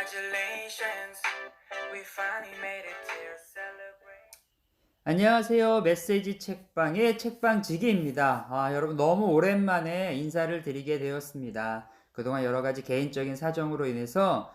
Congratulations, we finally made it to celebrate. 안녕하세요. 메시지 책방의 책방지기입니다. 여러분 너무 오랜만에 인사를 드리게 되었습니다. 그동안 여러 가지 개인적인 사정으로 인해서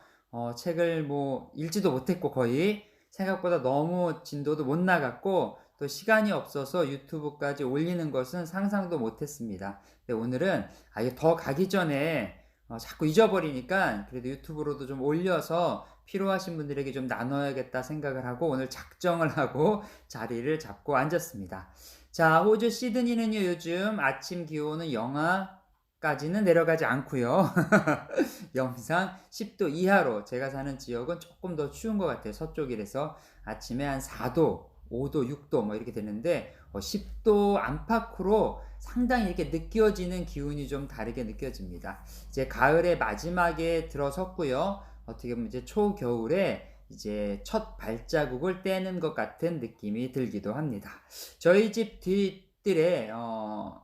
책을 읽지도 못했고 거의 생각보다 너무 진도도 못 나갔고 또 시간이 없어서 유튜브까지 올리는 것은 상상도 못했습니다. 근데 오늘은 이게 더 가기 전에 자꾸 잊어버리니까 그래도 유튜브로도 좀 올려서 필요하신 분들에게 좀 나눠야겠다 생각을 하고 오늘 작정을 하고 자리를 잡고 앉았습니다. 자, 호주 시드니는요, 요즘 아침 기온은 영하까지는 내려가지 않고요. 영상 10도 이하로, 제가 사는 지역은 조금 더 추운 것 같아요. 서쪽이라서 아침에 한 4도, 5도, 6도 뭐 이렇게 되는데 10도 안팎으로 상당히 이렇게 느껴지는 기운이 좀 다르게 느껴집니다. 이제 가을의 마지막에 들어섰고요. 어떻게 보면 이제 초겨울에 이제 첫 발자국을 떼는 것 같은 느낌이 들기도 합니다. 저희 집 뒤뜰에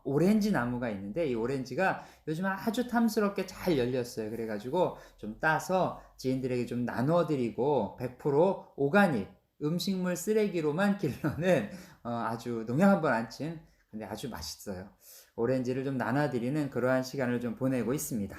오렌지 나무가 있는데 이 오렌지가 요즘 아주 탐스럽게 잘 열렸어요. 그래가지고 좀 따서 지인들에게 좀 나눠드리고 100% 오가닉 음식물 쓰레기로만 길러낸 아주 농약 한 번 안 친 근데 아주 맛있어요. 오렌지를 좀 나눠드리는 그러한 시간을 좀 보내고 있습니다.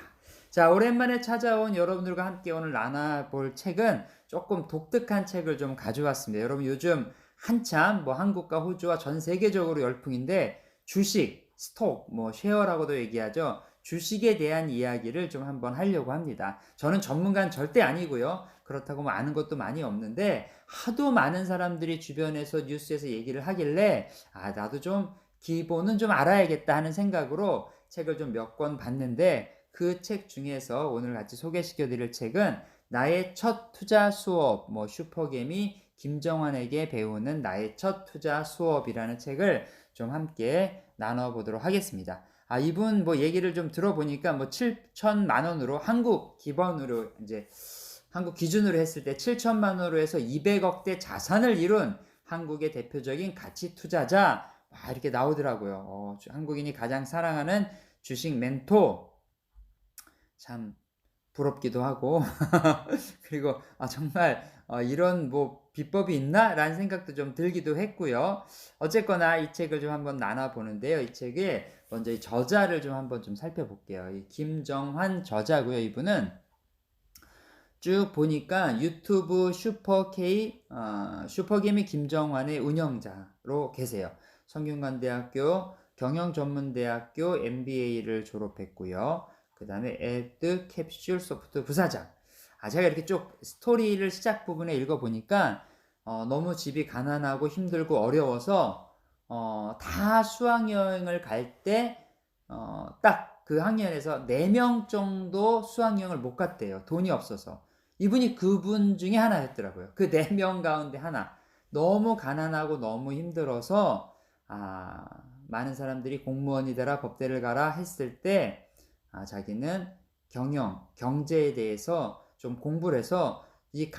자, 오랜만에 찾아온 여러분들과 함께 오늘 나눠볼 책은 조금 독특한 책을 좀 가져왔습니다. 여러분 요즘 한참 한국과 호주와 전 세계적으로 열풍인데 주식, 스톡, 쉐어라고도 얘기하죠. 주식에 대한 이야기를 좀 한번 하려고 합니다. 저는 전문가는 절대 아니고요. 그렇다고 아는 것도 많이 없는데 하도 많은 사람들이 주변에서 뉴스에서 얘기를 하길래 나도 좀 기본은 좀 알아야겠다 하는 생각으로 책을 좀 몇 권 봤는데 그 책 중에서 오늘 같이 소개시켜 드릴 책은 나의 첫 투자 수업, 슈퍼개미 김정환에게 배우는 나의 첫 투자 수업이라는 책을 좀 함께 나눠보도록 하겠습니다. 이분 얘기를 좀 들어보니까 7천만 원으로 한국 기본으로 이제 한국 기준으로 했을 때 7천만 원으로 해서 200억대 자산을 이룬 한국의 대표적인 가치 투자자 이렇게 나오더라고요. 한국인이 가장 사랑하는 주식 멘토 참 부럽기도 하고 그리고 정말 이런 비법이 있나? 라는 생각도 좀 들기도 했고요. 어쨌거나 이 책을 좀 한번 나눠보는데요. 이 책에 먼저 이 저자를 좀 한번 좀 살펴볼게요. 이 김정환 저자고요. 이분은 쭉 보니까 유튜브 슈퍼개미 김정환의 운영자로 계세요. 성균관대학교 경영전문대학교 MBA를 졸업했고요. 그 다음에 에드 캡슐 소프트 부사장. 제가 이렇게 쭉 스토리를 시작 부분에 읽어보니까 너무 집이 가난하고 힘들고 어려워서 다 수학여행을 갈 때 딱 그 학년에서 4명 정도 수학여행을 못 갔대요. 돈이 없어서. 이분이 그분 중에 하나였더라고요. 그 4명 가운데 하나. 너무 가난하고 너무 힘들어서 많은 사람들이 공무원이 되라 법대를 가라 했을 때 자기는 경제에 대해서 좀 공부를 해서 이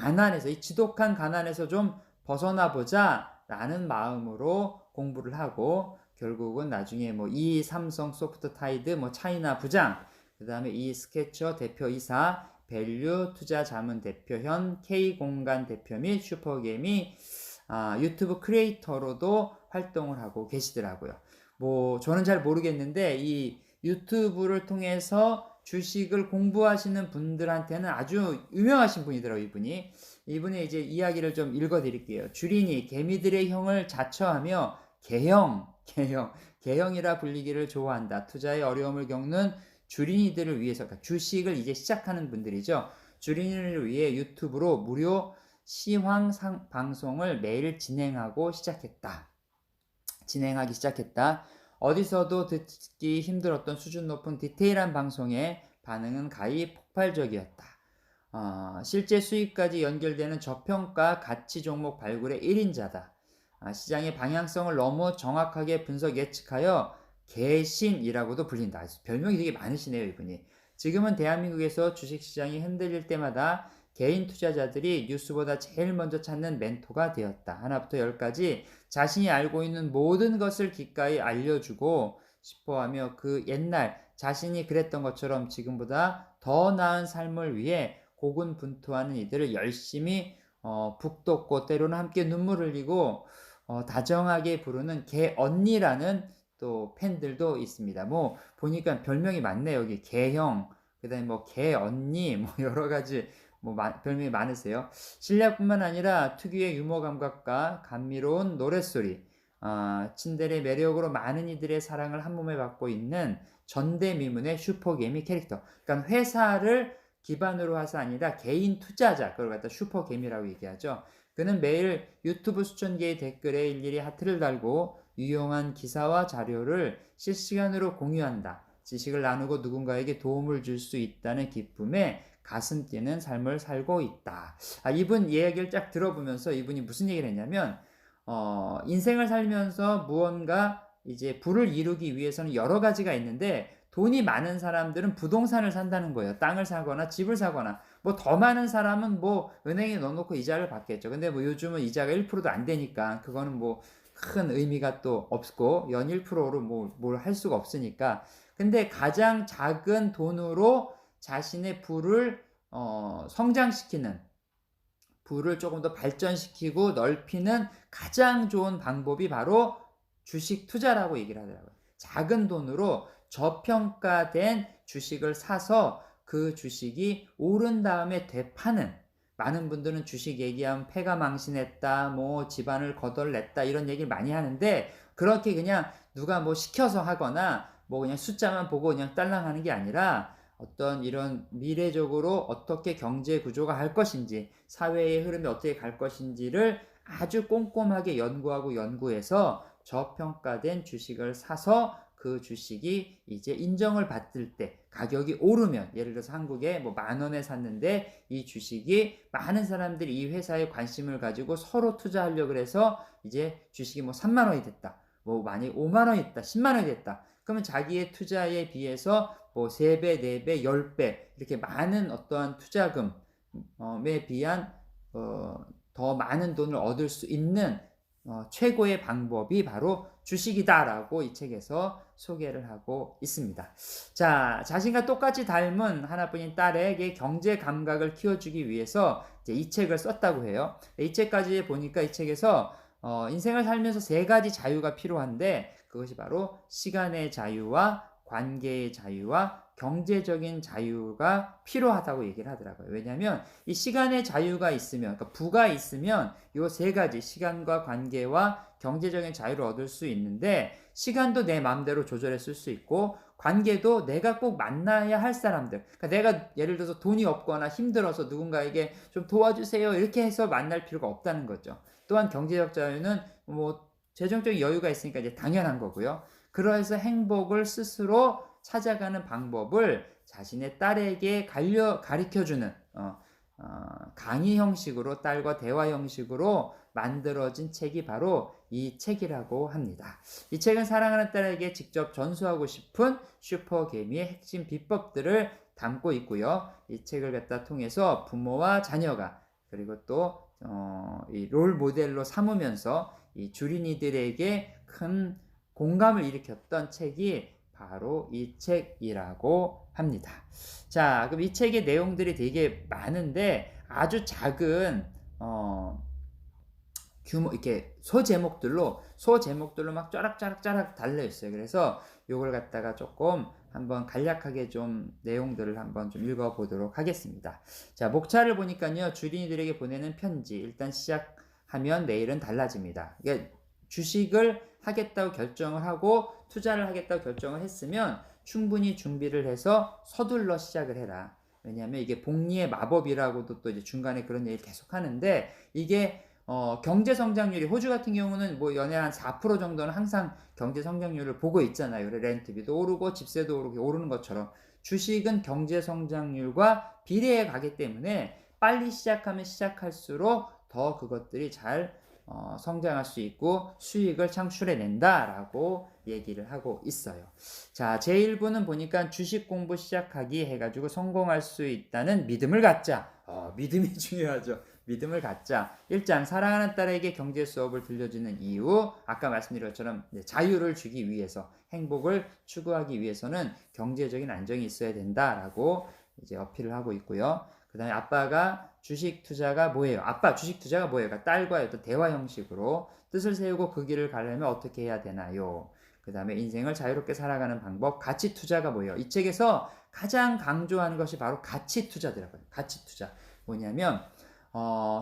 지독한 가난에서 좀 벗어나 보자 라는 마음으로 공부를 하고 결국은 나중에 이 삼성 소프트타이드 차이나 부장, 그 다음에 이 스케쳐 대표이사, 밸류 투자 자문 대표현, K공간 대표 및 슈퍼게임이 유튜브 크리에이터로도 활동을 하고 계시더라고요. 저는 잘 모르겠는데 이 유튜브를 통해서 주식을 공부하시는 분들한테는 아주 유명하신 분이더라고요. 이분의 이제 이야기를 좀 읽어드릴게요. 주린이 개미들의 형을 자처하며 개형이라 불리기를 좋아한다. 투자에 어려움을 겪는 주린이들을 위해서, 그러니까 주식을 이제 시작하는 분들이죠. 주린이를 위해 유튜브로 무료 시황 방송을 매일 진행하기 시작했다. 어디서도 듣기 힘들었던 수준 높은 디테일한 방송에 반응은 가히 폭발적이었다. 실제 수익까지 연결되는 저평가 가치 종목 발굴의 1인자다. 시장의 방향성을 너무 정확하게 분석 예측하여 개신이라고도 불린다. 별명이 되게 많으시네요, 이분이. 지금은 대한민국에서 주식시장이 흔들릴 때마다 개인 투자자들이 뉴스보다 제일 먼저 찾는 멘토가 되었다. 하나부터 열까지 자신이 알고 있는 모든 것을 기꺼이 알려주고 싶어하며 그 옛날 자신이 그랬던 것처럼 지금보다 더 나은 삶을 위해 고군분투하는 이들을 열심히 북돋고 때로는 함께 눈물 흘리고 다정하게 부르는 개 언니라는 또 팬들도 있습니다. 뭐 보니까 별명이 많네요. 여기 개형, 그다음에 뭐 개 언니, 뭐 여러 가지 뭐 별명이 많으세요. 실력뿐만 아니라 특유의 유머 감각과 감미로운 노랫소리, 친델의 매력으로 많은 이들의 사랑을 한 몸에 받고 있는 전대미문의 슈퍼개미 캐릭터. 그러니까 회사를 기반으로 해서 아니라 개인 투자자, 그걸 갖다 슈퍼개미라고 얘기하죠. 그는 매일 유튜브 수천 개의 댓글에 일일이 하트를 달고 유용한 기사와 자료를 실시간으로 공유한다. 지식을 나누고 누군가에게 도움을 줄 수 있다는 기쁨에 가슴 뛰는 삶을 살고 있다. 이분 이야기를 쫙 들어보면서 이분이 무슨 얘기를 했냐면, 인생을 살면서 무언가 이제 부를 이루기 위해서는 여러 가지가 있는데, 돈이 많은 사람들은 부동산을 산다는 거예요. 땅을 사거나 집을 사거나. 뭐 더 많은 사람은 뭐 은행에 넣어놓고 이자를 받겠죠. 근데 뭐 요즘은 이자가 1%도 안 되니까 그거는 뭐 큰 의미가 또 없고 연 1%로 뭐 뭘 할 수가 없으니까. 근데 가장 작은 돈으로 자신의 부를 성장시키는, 부를 조금 더 발전시키고 넓히는 가장 좋은 방법이 바로 주식 투자라고 얘기를 하더라고요. 작은 돈으로 저평가된 주식을 사서 그 주식이 오른 다음에 되파는, 많은 분들은 주식 얘기하면 패가 망신했다, 뭐 집안을 거덜냈다 이런 얘기를 많이 하는데, 그렇게 그냥 누가 뭐 시켜서 하거나 뭐 그냥 숫자만 보고 그냥 딸랑하는 게 아니라 어떤 이런 미래적으로 어떻게 경제 구조가 할 것인지, 사회의 흐름이 어떻게 갈 것인지를 아주 꼼꼼하게 연구하고 연구해서 저평가된 주식을 사서 그 주식이 이제 인정을 받을 때 가격이 오르면, 예를 들어서 한국에 뭐 10,000원에 샀는데 이 주식이 많은 사람들이 이 회사에 관심을 가지고 서로 투자하려고 해서 이제 주식이 뭐 30,000원이 됐다, 뭐 많이 50,000원이 됐다, 100,000원이 됐다. 그러면 자기의 투자에 비해서 뭐 3배, 4배, 10배 이렇게 많은 어떠한 투자금에 비한 더 많은 돈을 얻을 수 있는 최고의 방법이 바로 주식이다라고 이 책에서 소개를 하고 있습니다. 자, 자신과 똑같이 닮은 하나뿐인 딸에게 경제 감각을 키워주기 위해서 이제 이 책을 썼다고 해요. 이 책까지 보니까 이 책에서 인생을 살면서 3가지 자유가 필요한데, 그것이 바로 시간의 자유와 관계의 자유와 경제적인 자유가 필요하다고 얘기를 하더라고요. 왜냐하면 이 시간의 자유가 있으면, 그러니까 부가 있으면 이 3가지, 시간과 관계와 경제적인 자유를 얻을 수 있는데, 시간도 내 마음대로 조절해 쓸 수 있고 관계도 내가 꼭 만나야 할 사람들, 그러니까 내가 예를 들어서 돈이 없거나 힘들어서 누군가에게 좀 도와주세요 이렇게 해서 만날 필요가 없다는 거죠. 또한 경제적 자유는 뭐 재정적인 여유가 있으니까 이제 당연한 거고요. 그러해서 행복을 스스로 찾아가는 방법을 자신의 딸에게 가르쳐주는 강의 형식으로, 딸과 대화 형식으로 만들어진 책이 바로 이 책이라고 합니다. 이 책은 사랑하는 딸에게 직접 전수하고 싶은 슈퍼개미의 핵심 비법들을 담고 있고요. 이 책을 갖다 통해서 부모와 자녀가, 그리고 또 이 롤 모델로 삼으면서 이 주린이들에게 큰 공감을 일으켰던 책이 바로 이 책이라고 합니다. 자, 그럼 이 책의 내용들이 되게 많은데 아주 작은 규모, 이렇게 소제목들로 막 쫘락쪼락 달려 있어요. 그래서 요걸 갖다가 조금 한번 간략하게 좀 내용들을 한번 좀 읽어보도록 하겠습니다. 자, 목차를 보니까요, 주린이들에게 보내는 편지. 일단 시작하면 내일은 달라집니다. 그러니까 주식을 하겠다고 결정을 하고 투자를 하겠다고 결정을 했으면 충분히 준비를 해서 서둘러 시작을 해라. 왜냐하면 이게 복리의 마법이라고도 또 이제 중간에 그런 얘기를 계속 하는데, 이게 경제 성장률이, 호주 같은 경우는 뭐 연애 한 4% 정도는 항상 경제 성장률을 보고 있잖아요. 렌트비도 오르고 집세도 오르고 오르는 것처럼 주식은 경제 성장률과 비례해 가기 때문에 빨리 시작하면 시작할수록 더 그것들이 잘 성장할 수 있고 수익을 창출해낸다라고 얘기를 하고 있어요. 자, 제1부는 보니까 주식 공부 시작하기 해가지고 성공할 수 있다는 믿음을 갖자. 믿음이 중요하죠. 믿음을 갖자. 1장, 사랑하는 딸에게 경제 수업을 들려주는 이유. 아까 말씀드린 것처럼 자유를 주기 위해서, 행복을 추구하기 위해서는 경제적인 안정이 있어야 된다라고 이제 어필을 하고 있고요. 그다음에 아빠가 주식 투자가 뭐예요? 아빠 주식 투자가 뭐예요? 그러니까 딸과의 어떤 대화 형식으로 뜻을 세우고 그 길을 가려면 어떻게 해야 되나요? 그다음에 인생을 자유롭게 살아가는 방법, 가치 투자가 뭐예요? 이 책에서 가장 강조하는 것이 바로 가치 투자더라고요. 가치 투자. 뭐냐면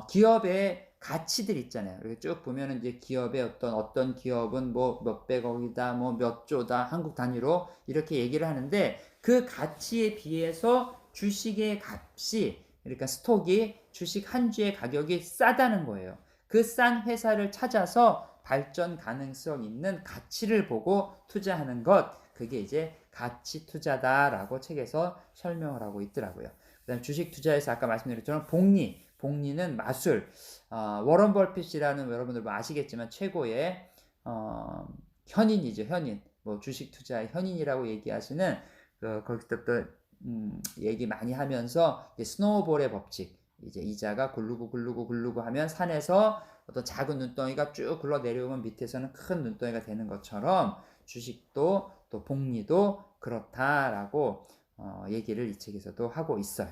기업의 가치들 있잖아요. 이렇게 쭉 보면은 이제 기업의 어떤 기업은 뭐 몇백억이다, 뭐 몇 조다, 한국 단위로 이렇게 얘기를 하는데 그 가치에 비해서 주식의 값이, 그러니까 스톡이 주식 한 주의 가격이 싸다는 거예요. 그 싼 회사를 찾아서 발전 가능성 있는 가치를 보고 투자하는 것, 그게 이제 가치 투자다라고 책에서 설명을 하고 있더라고요. 그다음 주식 투자에서 아까 말씀드린 것처럼 복리는 마술. 워런 버핏이라는 여러분들 뭐 아시겠지만 최고의 현인이죠, 현인. 뭐 주식 투자의 현인이라고 얘기하시는 거기서 또 얘기 많이 하면서 스노우볼의 법칙. 이제 이자가 굴르고 하면 산에서 어떤 작은 눈덩이가 쭉 굴러 내려오면 밑에서는 큰 눈덩이가 되는 것처럼 주식도 또 복리도 그렇다라고 얘기를 이 책에서도 하고 있어요.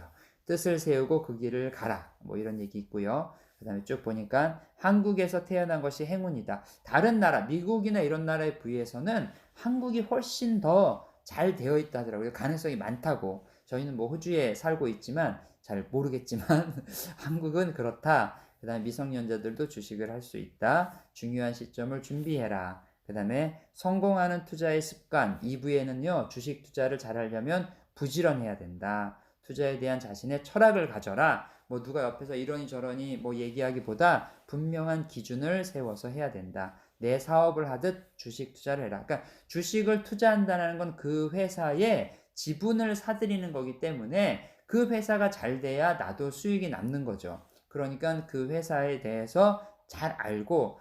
뜻을 세우고 그 길을 가라. 뭐 이런 얘기 있고요. 그 다음에 쭉 보니까 한국에서 태어난 것이 행운이다. 다른 나라, 미국이나 이런 나라에 비해서는 한국이 훨씬 더 잘 되어 있다 하더라고요. 가능성이 많다고. 저희는 뭐 호주에 살고 있지만 잘 모르겠지만 한국은 그렇다. 그 다음에 미성년자들도 주식을 할 수 있다. 중요한 시점을 준비해라. 그 다음에 성공하는 투자의 습관 2부에는요. 주식 투자를 잘하려면 부지런해야 된다. 투자에 대한 자신의 철학을 가져라. 뭐 누가 옆에서 이러니 저러니 뭐 얘기하기보다 분명한 기준을 세워서 해야 된다. 내 사업을 하듯 주식 투자를 해라. 그러니까 주식을 투자한다는 건 그 회사의 지분을 사들이는 거기 때문에 그 회사가 잘 돼야 나도 수익이 남는 거죠. 그러니까 그 회사에 대해서 잘 알고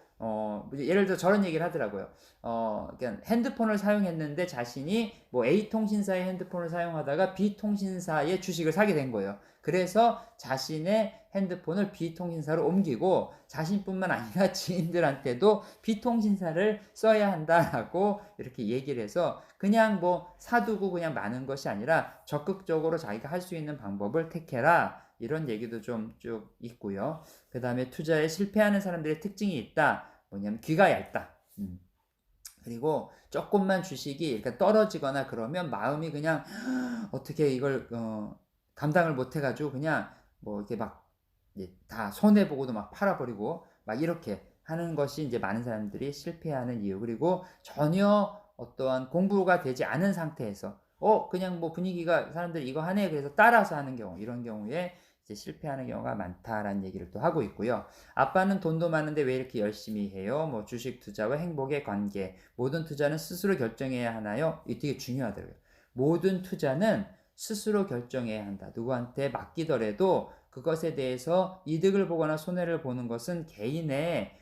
예를 들어 저런 얘기를 하더라고요. 그러니까 핸드폰을 사용했는데 자신이 뭐 A 통신사의 핸드폰을 사용하다가 B 통신사의 주식을 사게 된 거예요. 그래서 자신의 핸드폰을 B 통신사로 옮기고 자신뿐만 아니라 지인들한테도 B 통신사를 써야 한다라고 이렇게 얘기를 해서 그냥 뭐 사두고 그냥 마는 것이 아니라 적극적으로 자기가 할 수 있는 방법을 택해라. 이런 얘기도 좀 쭉 있고요. 그 다음에 투자에 실패하는 사람들의 특징이 있다. 뭐냐면 귀가 얇다. 그리고 조금만 주식이 이렇게 떨어지거나 그러면 마음이 그냥 어떻게 이걸 감당을 못 해가지고 그냥 뭐 이렇게 막 다 손해 보고도 막 팔아버리고 막 이렇게 하는 것이 이제 많은 사람들이 실패하는 이유. 그리고 전혀 어떠한 공부가 되지 않은 상태에서 그냥 뭐 분위기가 사람들이 이거 하네 그래서 따라서 하는 경우, 이런 경우에 이제 실패하는 경우가 많다라는 얘기를 또 하고 있고요. 아빠는 돈도 많은데 왜 이렇게 열심히 해요? 뭐 주식 투자와 행복의 관계. 모든 투자는 스스로 결정해야 하나요? 이게 되게 중요하더라고요. 모든 투자는 스스로 결정해야 한다. 누구한테 맡기더라도 그것에 대해서 이득을 보거나 손해를 보는 것은 개인의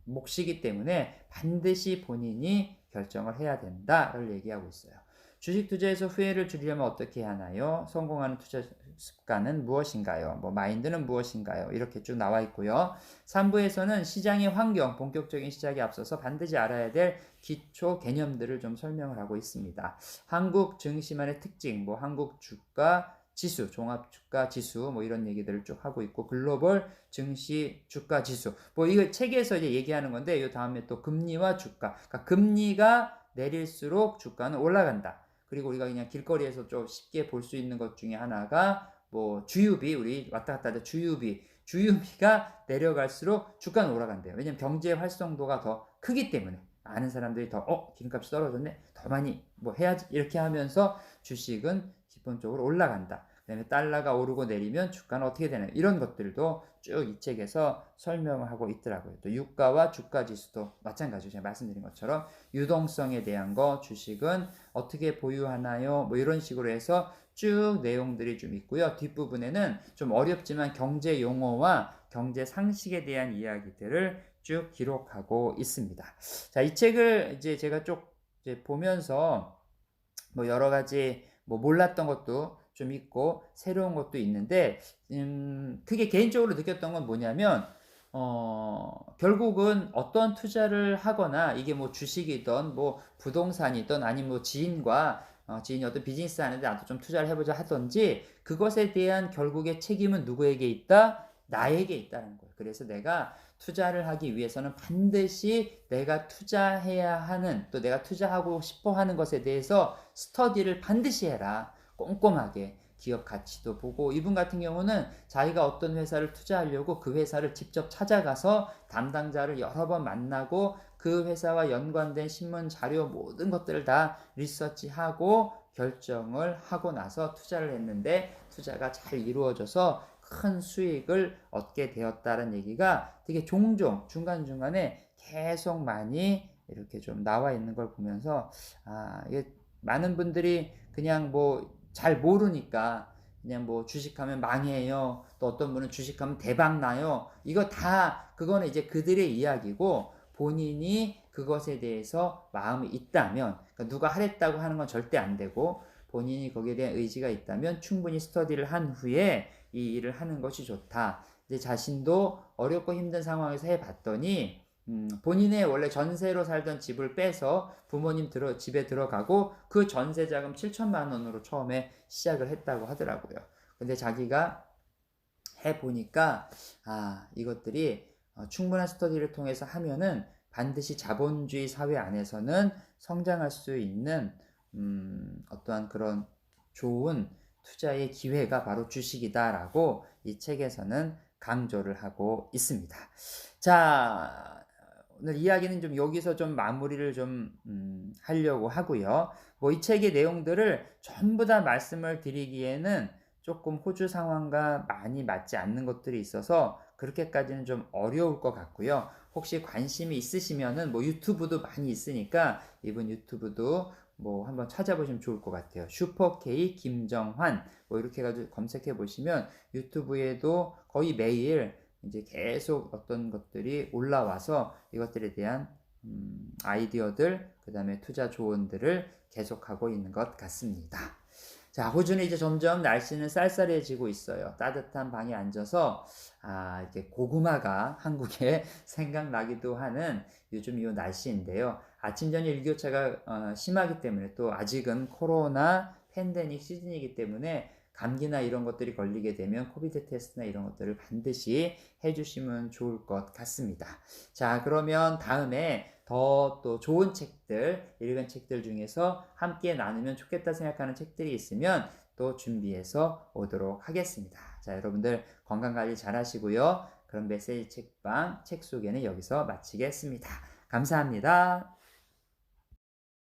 몫이기 때문에 반드시 본인이 결정을 해야 된다를 얘기하고 있어요. 주식 투자에서 후회를 줄이려면 어떻게 하나요? 성공하는 투자 습관은 무엇인가요? 뭐 마인드는 무엇인가요? 이렇게 쭉 나와 있고요. 3부에서는 시장의 환경, 본격적인 시작에 앞서서 반드시 알아야 될 기초 개념들을 좀 설명을 하고 있습니다. 한국 증시만의 특징, 뭐 한국 주가 지수, 종합 주가 지수, 뭐 이런 얘기들을 쭉 하고 있고, 글로벌 증시 주가 지수. 뭐 이거 책에서 이제 얘기하는 건데, 이 다음에 또 금리와 주가. 그러니까 금리가 내릴수록 주가는 올라간다. 그리고 우리가 그냥 길거리에서 좀 쉽게 볼 수 있는 것 중에 하나가 뭐 주유비, 우리 왔다 갔다 하다 주유비가 내려갈수록 주가는 올라간대요. 왜냐면 경제 활성도가 더 크기 때문에. 많은 사람들이 더 기름값이 떨어졌네, 더 많이 뭐 해야지, 이렇게 하면서 주식은 기본적으로 올라간다. 그다음에 달러가 오르고 내리면 주가는 어떻게 되나요? 이런 것들도 쭉 이 책에서 설명을 하고 있더라고요. 또 유가와 주가 지수도 마찬가지로 제가 말씀드린 것처럼 유동성에 대한 거, 주식은 어떻게 보유하나요? 뭐 이런 식으로 해서 쭉 내용들이 좀 있고요. 뒷부분에는 좀 어렵지만 경제 용어와 경제 상식에 대한 이야기들을 쭉 기록하고 있습니다. 자, 이 책을 이제 제가 쭉 이제 보면서 뭐 여러 가지 뭐 몰랐던 것도 좀 있고 새로운 것도 있는데 크게 개인적으로 느꼈던 건 뭐냐면 결국은 어떤 투자를 하거나 이게 뭐 주식이든 뭐 부동산이든 아니면 뭐 지인과 지인이 어떤 비즈니스 하는데 나도 좀 투자를 해보자 하던지 그것에 대한 결국의 책임은 누구에게 있다? 나에게 있다는 거예요. 그래서 내가 투자를 하기 위해서는 반드시 내가 투자해야 하는 또 내가 투자하고 싶어 하는 것에 대해서 스터디를 반드시 해라. 꼼꼼하게. 기업 가치도 보고 이분 같은 경우는 자기가 어떤 회사를 투자하려고 그 회사를 직접 찾아가서 담당자를 여러 번 만나고 그 회사와 연관된 신문 자료 모든 것들을 다 리서치하고 결정을 하고 나서 투자를 했는데 투자가 잘 이루어져서 큰 수익을 얻게 되었다는 얘기가 되게 종종 중간중간에 계속 많이 이렇게 좀 나와 있는 걸 보면서 이게 많은 분들이 그냥 뭐 잘 모르니까 그냥 뭐 주식하면 망해요. 또 어떤 분은 주식하면 대박 나요. 이거 다 그거는 이제 그들의 이야기고 본인이 그것에 대해서 마음이 있다면 그러니까 누가 하랬다고 하는 건 절대 안 되고 본인이 거기에 대한 의지가 있다면 충분히 스터디를 한 후에 이 일을 하는 것이 좋다. 이제 자신도 어렵고 힘든 상황에서 해봤더니 본인의 원래 전세로 살던 집을 빼서 부모님 집에 들어가고 그 전세 자금 7천만 원으로 처음에 시작을 했다고 하더라고요. 근데 자기가 해보니까 이것들이 충분한 스터디를 통해서 하면은 반드시 자본주의 사회 안에서는 성장할 수 있는 어떠한 그런 좋은 투자의 기회가 바로 주식이다라고 이 책에서는 강조를 하고 있습니다. 자, 오늘 이야기는 좀 여기서 좀 마무리를 좀 하려고 하고요. 뭐 이 책의 내용들을 전부 다 말씀을 드리기에는 조금 호주 상황과 많이 맞지 않는 것들이 있어서 그렇게까지는 좀 어려울 것 같고요. 혹시 관심이 있으시면은 뭐 유튜브도 많이 있으니까 이분 유튜브도 뭐 한번 찾아보시면 좋을 것 같아요. 슈퍼K 김정환 뭐 이렇게 해가지고 검색해 보시면 유튜브에도 거의 매일 이제 계속 어떤 것들이 올라와서 이것들에 대한 아이디어들 그 다음에 투자 조언들을 계속하고 있는 것 같습니다. 자, 호주는 이제 점점 날씨는 쌀쌀해지고 있어요. 따뜻한 방에 앉아서 이렇게 고구마가 한국에 생각나기도 하는 요즘 이 날씨인데요. 아침 저녁 일교차가 심하기 때문에 또 아직은 코로나 팬데믹 시즌이기 때문에 감기나 이런 것들이 걸리게 되면 코비드 테스트나 이런 것들을 반드시 해주시면 좋을 것 같습니다. 자, 그러면 다음에 더 또 좋은 책들, 읽은 책들 중에서 함께 나누면 좋겠다 생각하는 책들이 있으면 또 준비해서 오도록 하겠습니다. 자, 여러분들 건강관리 잘 하시고요. 그럼 메시지 책방 책 소개는 여기서 마치겠습니다. 감사합니다.